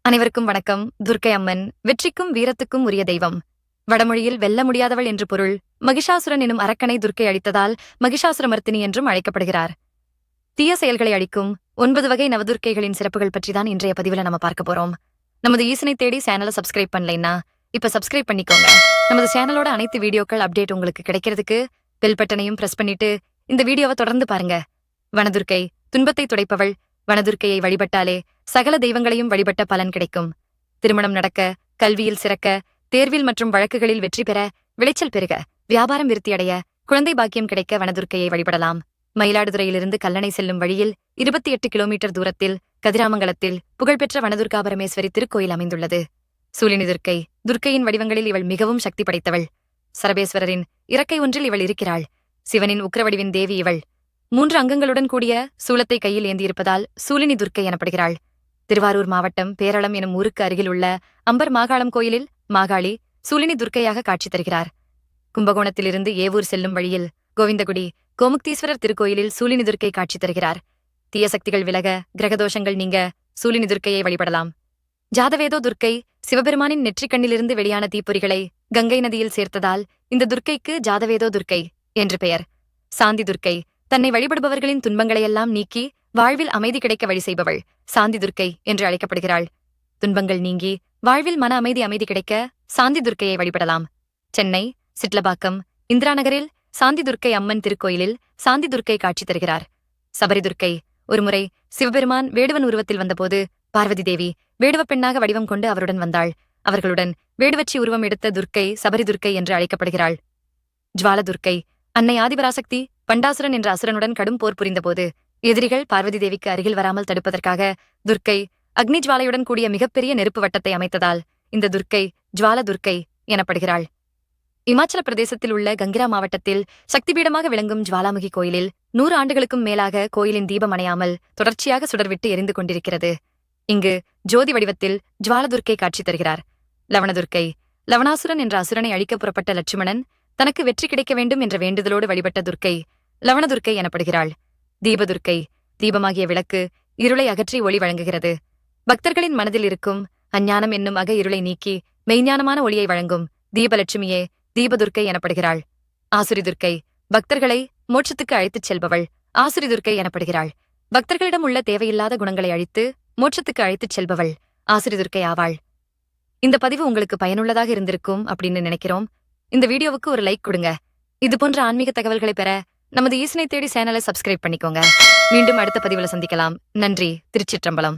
அனைவருக்கும் வணக்கம். துர்க்கை அம்மன் வெற்றிக்கும் வீரத்துக்கும் உரிய தெய்வம். வடமொழியில் வெல்ல முடியாதவள் என்று பொருள். மகிஷாசுரன் எனும் அரக்கனை துர்க்கை அழித்ததால் மகிஷாசுரமர்த்தினி என்றும் அழைக்கப்படுகிறார். தீய செயல்களை அழிக்கும் 9 வகை நவதுர்க்கைகளின் சிறப்புகள் பற்றிதான் இன்றைய பதிவுல நம்ம பார்க்க போறோம். நமது ஈசனை தேடி சேனலை சப்ஸ்கிரைப் பண்ணலைன்னா இப்ப சப்ஸ்கிரைப் பண்ணிக்கோங்க. நமது சேனலோட அனைத்து வீடியோக்கள் அப்டேட் உங்களுக்கு கிடைக்கிறதுக்கு பெல் பட்டனையும் பிரஸ் பண்ணிட்டு இந்த வீடியோவை தொடர்ந்து பாருங்க. வனதுர்க்கை துன்பத்தை துடைப்பவள். வனதுர்க்கையை வழிபட்டாலே சகல தெய்வங்களையும் வழிபட்ட பலன் கிடைக்கும். திருமணம் நடக்க, கல்வியில் சிறக்க, தேர்வில் மற்றும் வழக்குகளில் வெற்றி பெற, விளைச்சல் பெருக, வியாபாரம் விருத்தியடைய, குழந்தை பாக்கியம் கிடைக்க வனதுர்க்கையை வழிபடலாம். மயிலாடுதுறையிலிருந்து கல்லணை செல்லும் வழியில் 28 கிலோமீட்டர் தூரத்தில் கதிராமங்கலத்தில் புகழ்பெற்ற வனதுர்கா பரமேஸ்வரி திருக்கோயில் அமைந்துள்ளது. சூலினி துர்க்கை. துர்க்கையின் வடிவங்களில் இவள் மிகவும் சக்தி படைத்தவள். சரபேஸ்வரரின் இறக்கை ஒன்றில் இவள் இருக்கிறாள். சிவனின் உக்கிரவடிவின் தேவி இவள். 3 அங்கங்களுடன் கூடிய சூலத்தை கையில் ஏந்தியிருப்பதால் சூலினி துர்க்கை எனப்படுகிறாள். திருவாரூர் மாவட்டம் பேரளம் எனும் ஊருக்கு அருகில் உள்ள அம்பர் மாகாளம் கோயிலில் மாகாளி சூலினி துர்க்கையாக காட்சி தருகிறார். கும்பகோணத்திலிருந்து ஏவூர் செல்லும் வழியில் கோவிந்தகுடி கோமுக்தீஸ்வரர் திருக்கோயிலில் சூலினி துர்க்கை காட்சி தருகிறார். தீய சக்திகள் விலக, கிரகதோஷங்கள் நீங்க சூலினி துர்க்கையை வழிபடலாம். ஜாதவேதோ துர்க்கை சிவபெருமானின் நெற்றிக்கண்ணிலிருந்து வெளியான தீப்பொறிகளை கங்கை நதியில் சேர்த்ததால் இந்த துர்க்கைக்கு ஜாதவேதோ துர்க்கை என்று பெயர். சாந்தி துர்க்கை தன்னை வழிபடுபவர்களின் துன்பங்களையெல்லாம் நீக்கி வாழ்வில் அமைதி கிடைக்க வழி செய்பவள் சாந்தி துர்க்கை என்று அழைக்கப்படுகிறாள். துன்பங்கள் நீங்கி வாழ்வில் மன அமைதி கிடைக்க சாந்தி துர்க்கையை வழிபடலாம். சென்னை சிட்லபாக்கம் இந்திராநகரில் சாந்தி துர்க்கை அம்மன் திருக்கோயிலில் சாந்தி துர்க்கை காட்சி தருகிறார். சபரி துர்க்கை. ஒருமுறை சிவபெருமான் வேடுவன் உருவத்தில் வந்தபோது பார்வதி தேவி வேடுவ பெண்ணாக வடிவம் கொண்டு அவருடன் வந்தாள். அவர்களுடன் வேடுவச்சி உருவம் எடுத்த துர்க்கை சபரி துர்க்கை என்று அழைக்கப்படுகிறாள். ஜுவால துர்க்கை. அன்னை ஆதிபராசக்தி பண்டாசுரன் என்ற அசுரனுடன் கடும் போர் புரிந்தபோது எதிரிகள் பார்வதி தேவிக்கு அருகில் வராமல் தடுப்பதற்காக துர்க்கை அக்னி ஜுவாலையுடன் கூடிய மிகப்பெரிய நெருப்பு வட்டத்தை அமைத்ததால் இந்த துர்க்கை ஜுவால துர்க்கை எனப்படுகிறாள். இமாச்சல பிரதேசத்தில் உள்ள கங்கிரா மாவட்டத்தில் சக்திபீடமாக விளங்கும் ஜுவாலாமுகி கோயிலில் 100 ஆண்டுகளுக்கும் மேலாக கோயிலின் தீபம் அணையாமல் தொடர்ச்சியாக சுடர்விட்டு எரிந்து கொண்டிருக்கிறது. இங்கு ஜோதி வடிவத்தில் ஜுவால துர்க்கை காட்சி தருகிறார். லவணதுர்க்கை. லவணாசுரன் என்ற அசுரனை அழிக்க புறப்பட்ட லட்சுமணன் தனக்கு வெற்றி கிடைக்க வேண்டும் என்ற வேண்டுதலோடு வழிபட்ட துர்க்கை லவணதுர்க்கை எனப்படுகிறாள். தீபதுர்க்கை. தீபமாகிய விளக்கு இருளை அகற்றி ஒளி வழங்குகிறது. பக்தர்களின் மனதில் இருக்கும் அஞ்ஞானம் என்னும் அக இருளை நீக்கி மெய்ஞானமான ஒளியை வழங்கும் தீபலட்சுமியே தீபதுர்க்கை எனப்படுகிறாள். ஆசுரி துர்க்கை. பக்தர்களை மோட்சத்துக்கு அழைத்துச் செல்பவள் ஆசுரி துர்க்கை எனப்படுகிறாள். பக்தர்களிடம் உள்ள தேவையில்லாத குணங்களை அழித்து மோட்சத்துக்கு அழைத்துச் செல்பவள் ஆசுரி துர்க்கை ஆவாள். இந்த பதிவு உங்களுக்கு பயனுள்ளதாக இருந்திருக்கும் அப்படின்னு நினைக்கிறோம். இந்த வீடியோவுக்கு ஒரு லைக் கொடுங்க. இது போன்ற ஆன்மீக தகவல்களை பெற நமது ஈசனை தேடி சேனலை சப்ஸ்கிரைப் பண்ணிக்கோங்க. மீண்டும் அடுத்த பதிவுல சந்திக்கலாம். நன்றி. திருச்சிற்றம்பலம்.